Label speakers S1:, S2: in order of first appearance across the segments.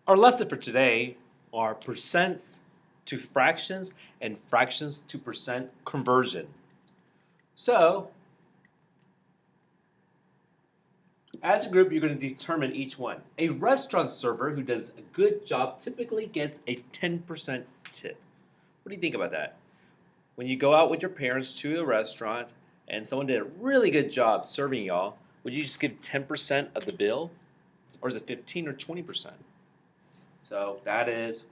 S1: Our lesson for today are percents to fractions and fractions to percent conversion. So, as a group, you're going to determine each one. A restaurant server who does a good job typically gets a 10% tip. What do you think about that? When you go out with your parents to a restaurant and someone did a really good job serving y'all, would you just give 10% of the bill? Or is it 15 or 20%? So that is,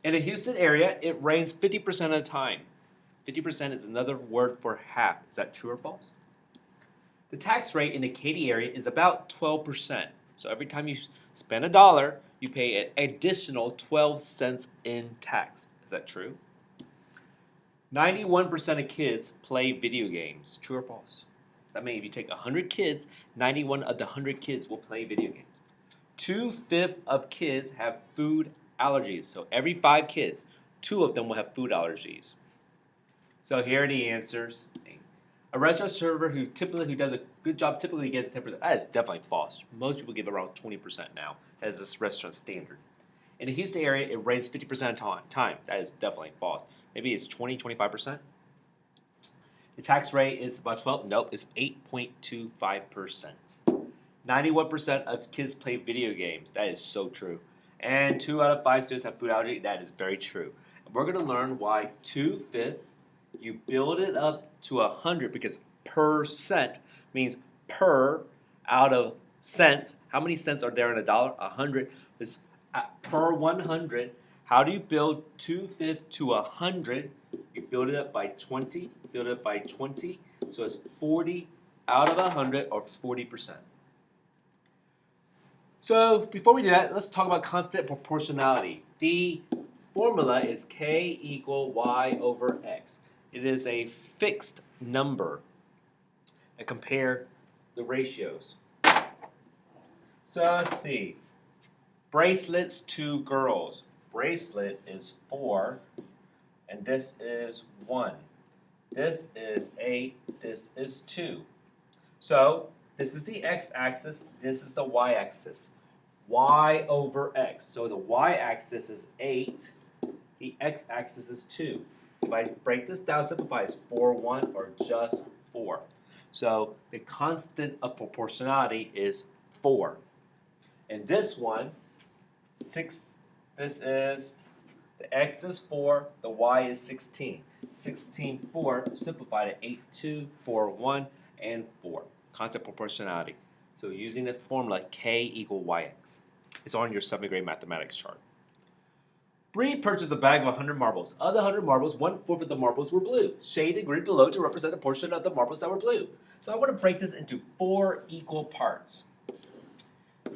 S1: in the Houston area, it rains 50% of the time. 50% is another word for half. Is that true or false? The tax rate in the Katy area is about 12%. So every time you spend $1, you pay an additional 12 cents in tax. Is that true? 91% of kids play video games. True or false? That means if you take 100 kids, 91 of the 100 kids will play video games. 2/5 of kids have food allergies. So every 5 kids, 2 of them will have food allergies. So here are the answers. A restaurant server who does a good job typically gets 10%. That is definitely false. Most people give around 20% now as this restaurant standard. In the Houston area, it rains 50% of the time. That is definitely false. Maybe it's 20, 25%. The tax rate is about 12. Nope, it's 8.25%. 91% of kids play video games. That is so true. And 2 out of 5 students have food allergy. That is very true. And we're going to learn why 2/5, you build it up to 100 because percent means per out of cents. How many cents are there in a dollar? 100 is per 100. How do you build 2/5 to 100? You build it up by 20. Build it up by 20. So it's 40 out of 100 or 40%. So before we do that, let's talk about constant proportionality. The formula is K equal Y over X. It is a fixed number. And compare the ratios. So let's see. Bracelets to girls. Bracelet is 4, and this is 1. This is 8, this is 2. So this is the x-axis, this is the y-axis. Y over x. So the y-axis is 8, the x-axis is 2. If I break this down, simplify, it's 4, 1, or just 4. So the constant of proportionality is 4. And this one, 6, this is, the x is 4, the y is 16. 16, 4, simplify to 8, 2, 4, 1, and 4. Constant proportionality. So using the formula K equal YX. It's on your 7th grade mathematics chart. Bree purchased a bag of 100 marbles. Of the 100 marbles, 1/4 of the marbles were blue. Shade the grid below to represent a portion of the marbles that were blue. So I want to break this into 4 equal parts.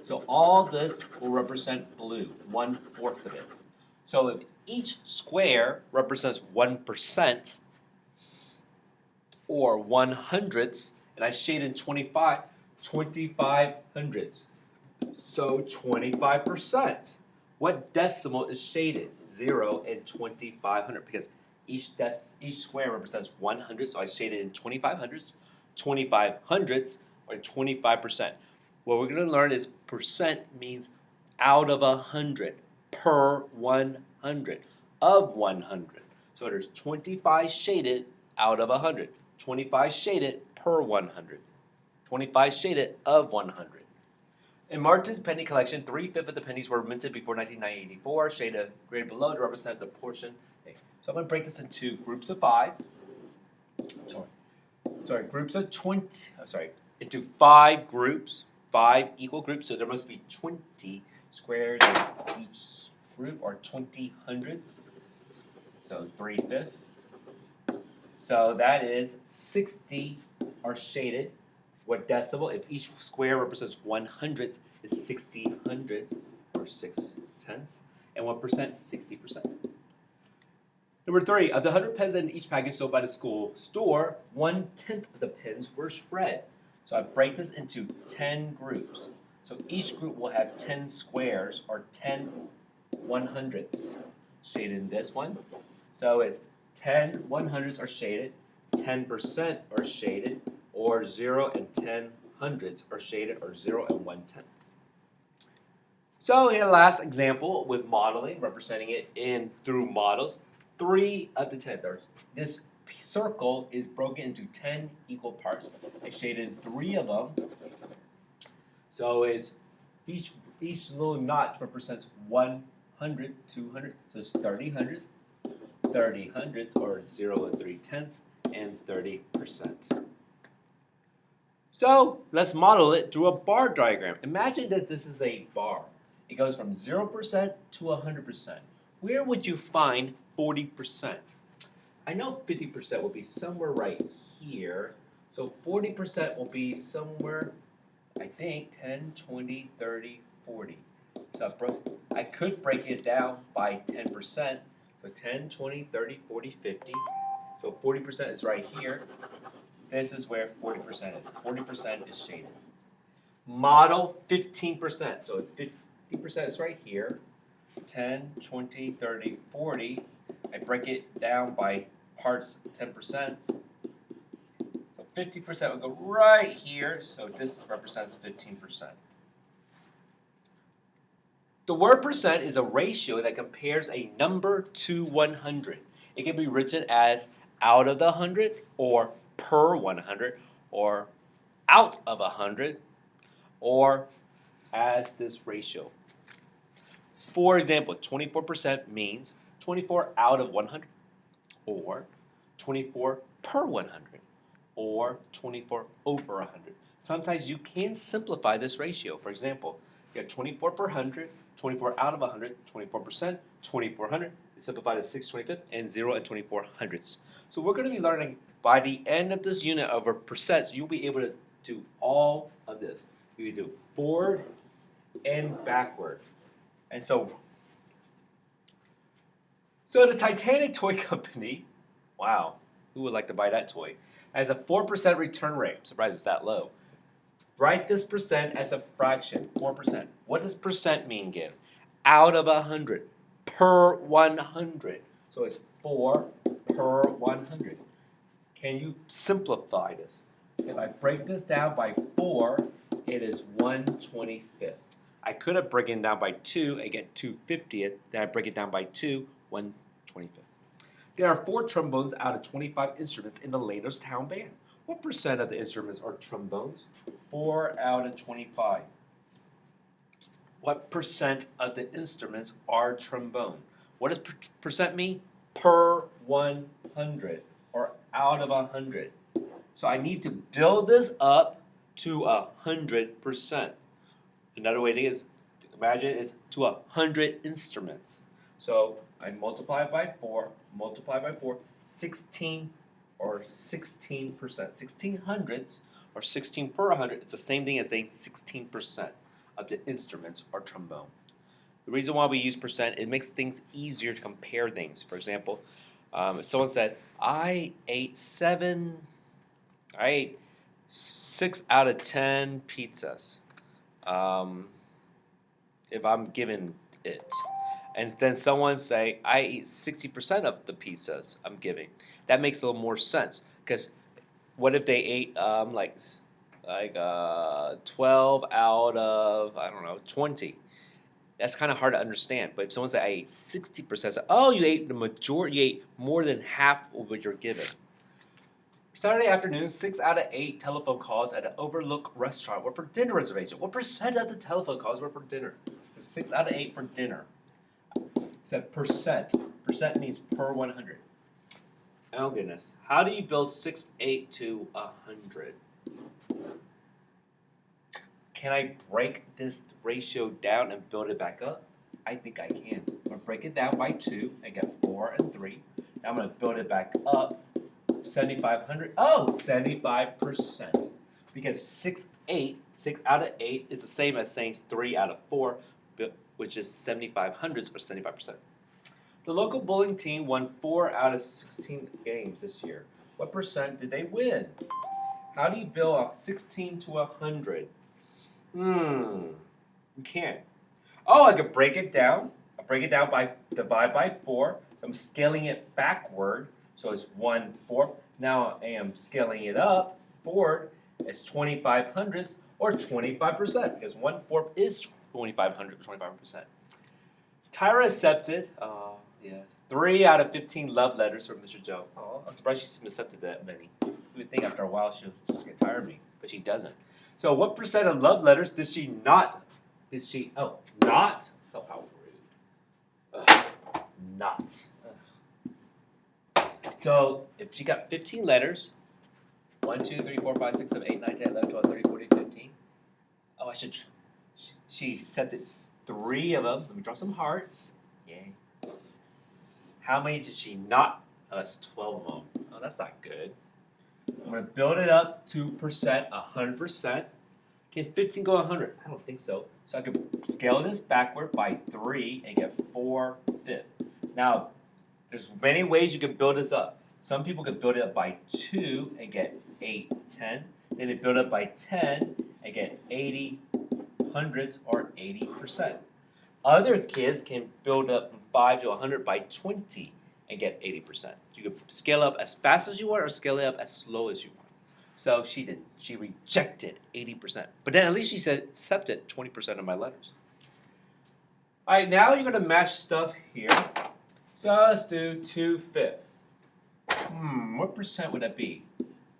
S1: So all this will represent blue, 1/4 of it. So if each square represents 1% or 1/100ths, and I shade in 25, 25 hundredths. So 25%. What decimal is shaded? 0 and 2500 because each square represents 100, so I shaded in 25 hundredths, 25 hundredths, or 25%. What we're going to learn is percent means out of 100, per 100, of 100. So there's 25 shaded out of 100, 25 shaded per 100, 25 shaded of 100. In Martin's penny collection, 3/5 of the pennies were minted before 1984, shaded graded below to represent the portion. So I'm going to break this into groups of 5s. Groups of 20. Into 5 groups, 5 equal groups. So there must be 20 squares in each group, or 20 hundredths. So 3/5. So that is 60 are shaded. What decimal? If each square represents 100th, is 60 hundredths, or 6/10. And 1%, 60%. Number 3, of the 100 pens in each package sold by the school store, 1/10 of the pens were spread. So I break this into 10 groups. So each group will have 10 squares, or 10 100ths. Shaded in this one. So it's 10 100ths are shaded, 10% are shaded, or 0 and 10 hundredths are shaded, or 0 and 1/10. So here, last example with modeling, representing it in through models. 3 of the 10. This circle is broken into 10 equal parts. I shaded 3 of them. So it's each little notch represents 100, 200. So it's 30 hundredths, 30 hundredths, or 0 and 3 tenths, and 30%. So let's model it through a bar diagram. Imagine that this is a bar. It goes from 0% to 100%. Where would you find 40%? I know 50% will be somewhere right here. So 40% will be somewhere, I think, 10, 20, 30, 40. So I could break it down by 10%. So 10, 20, 30, 40, 50. So 40% is right here. This is where 40% is. 40% is shaded. Model 15%. So 50% is right here. 10, 20, 30, 40. I break it down by parts 10%. So 50% would go right here. So this represents 15%. The word percent is a ratio that compares a number to 100. It can be written as out of the 100 or per 100 or out of 100 or as this ratio. For example, 24% means 24 out of 100 or 24 per 100 or 24 over 100. Sometimes you can simplify this ratio. For example, you have 24 per 100, 24 out of 100, 24%, 2400. It's simplified as 6/25 and 0 and 24 hundredths. So we're going to be learning by the end of this unit of our percents, you'll be able to do all of this. You can do forward and backward. And so the Titanic toy company, wow, who would like to buy that toy, has a 4% return rate. I'm surprised it's that low. Write this percent as a fraction, 4%. What does percent mean again? Out of 100, per 100. So it's 4 per 100. Can you simplify this? If I break this down by 4, it is 1/25. I could have broken it down by 2 and get 2/50th. Then I break it down by 2, 1/25. There are 4 trombones out of 25 instruments in the Lanerstown band. What percent of the instruments are trombones? 4 out of 25. What percent of the instruments are trombone? What does percent mean? Per 100 or out of 100. So I need to build this up to 100%. Another way to imagine is to 100 instruments. So I multiply by 4, 16 or 16%. 16 hundredths or 16 per 100. It's the same thing as saying 16% of the instruments are trombone. The reason why we use percent, it makes things easier to compare things. For example, if someone said, I ate 6 out of 10 pizzas. If I'm given it. And then someone say, I eat 60% of the pizzas I'm giving. That makes a little more sense. Because what if they ate 12 out of, 20? That's kind of hard to understand. But if someone said, I ate 60%, say, oh, you ate the majority, you ate more than half of what you're given. Saturday afternoon, 6 out of 8 telephone calls at an Overlook restaurant were for dinner reservation. What percent of the telephone calls were for dinner? So 6 out of 8 for dinner. Said percent. Percent means per 100. Oh goodness. How do you build 6, 8 to 100? Can I break this ratio down and build it back up? I think I can. I'm going to break it down by 2 and get 4 and 3. Now I'm going to build it back up. 7,500. Oh, 75%. Because 6 out of 8 is the same as saying 3 out of 4, which is 7,500 or 75%. The local bowling team won 4 out of 16 games this year. What percent did they win? How do you build a 16 to 100? You can't. Oh, I could break it down. I break it down by divide by 4. So I'm scaling it backward. So it's 1/4. Now I am scaling it up forward. It's 25 hundredths or 25% because 1/4 is 2,500, 25%. Tyra accepted, yeah, 3 out of 15 love letters from Mr. Joe. Oh, I'm surprised she's accepted that many. You would think after a while she'll just get tired of me, but she doesn't. So what percent of love letters did she not? Not? Oh, how rude. Not. So if she got 15 letters, 1, 2, 3, 4, 5, 6, 7, 8, 9, 10, 11, 12, 13, 14, 15. Oh, she accepted 3 of them. Let me draw some hearts. Yay. How many did she not? Oh, that's 12 of them. Oh, that's not good. I'm going to build it up 2%, 100%. Can 15 go 100? I don't think so. So I could scale this backward by 3 and get 4/5. Now, there's many ways you can build this up. Some people can build it up by 2 and get 8, 10. Then they build it up by 10 and get 80 hundredths or 80%. Other kids can build up from 5 to 100 by 20 and get 80%. You can scale up as fast as you want or scale it up as slow as you want. So she did. She rejected 80%. But then at least she said accepted 20% of my letters. All right, now you're going to match stuff here. So let's do 2/5. What percent would that be?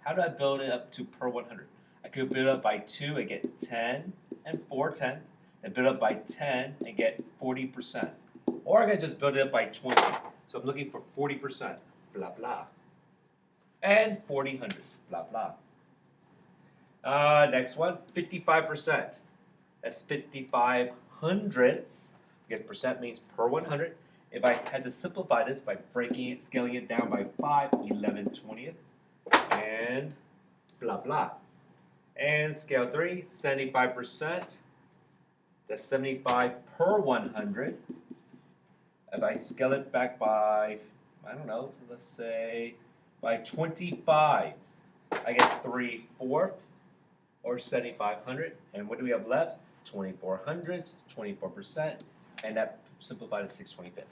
S1: How do I build it up to per 100? I could build up by 2 and get 10 and 4/10. And build up by 10 and get 40%. Or I could just build it up by 20. So I'm looking for 40%. Blah, blah. And 40 hundredths. Blah, blah. Next one, 55%. That's 55 hundredths. Because percent means per 100. If I had to simplify this by breaking it, scaling it down by 5, 11 20th. And blah, blah. And scale 3, 75%. That's 75 per 100. If I scale it back by, I don't know, let's say by 25, I get 3/4 or 7,500. And what do we have left? 24 hundredths, 24%, and that simplified to 6/25.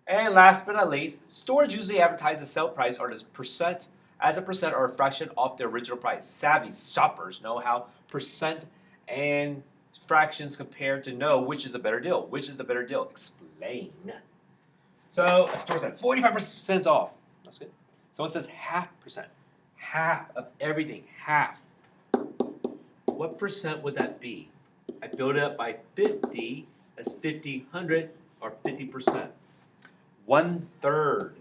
S1: And last but not least, stores usually advertise the sale price or the percent as a percent or a fraction off the original price. Savvy shoppers know how percent and fractions compare to know which is a better deal. Which is the better deal? Explain. So a store said 45% off. That's good. Someone says 0.5%. Half of everything. Half. What percent would that be? I build it up by 50. That's 50 hundred or 50%. 1/3.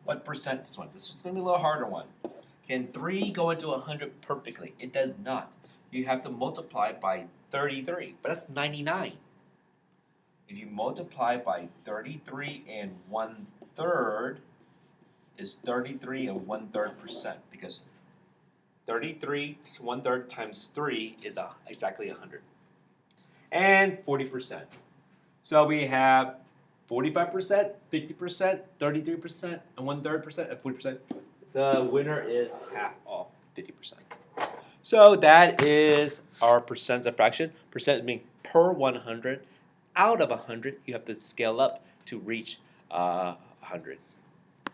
S1: What percent? This one. This is going to be a little harder one. Can 3 go into 100 perfectly? It does not. You have to multiply by 33, but that's 99. If you multiply by 33 and 1/3 is 33 and 1/3%, because 33 to 1/3 times 3 is exactly 100. And 40%. So we have 45%, 50%, 33%, and 1/3%, and 40%. The winner is half off 50%. So that is our percents of fraction. Percent being per 100. Out of 100, you have to scale up to reach 100.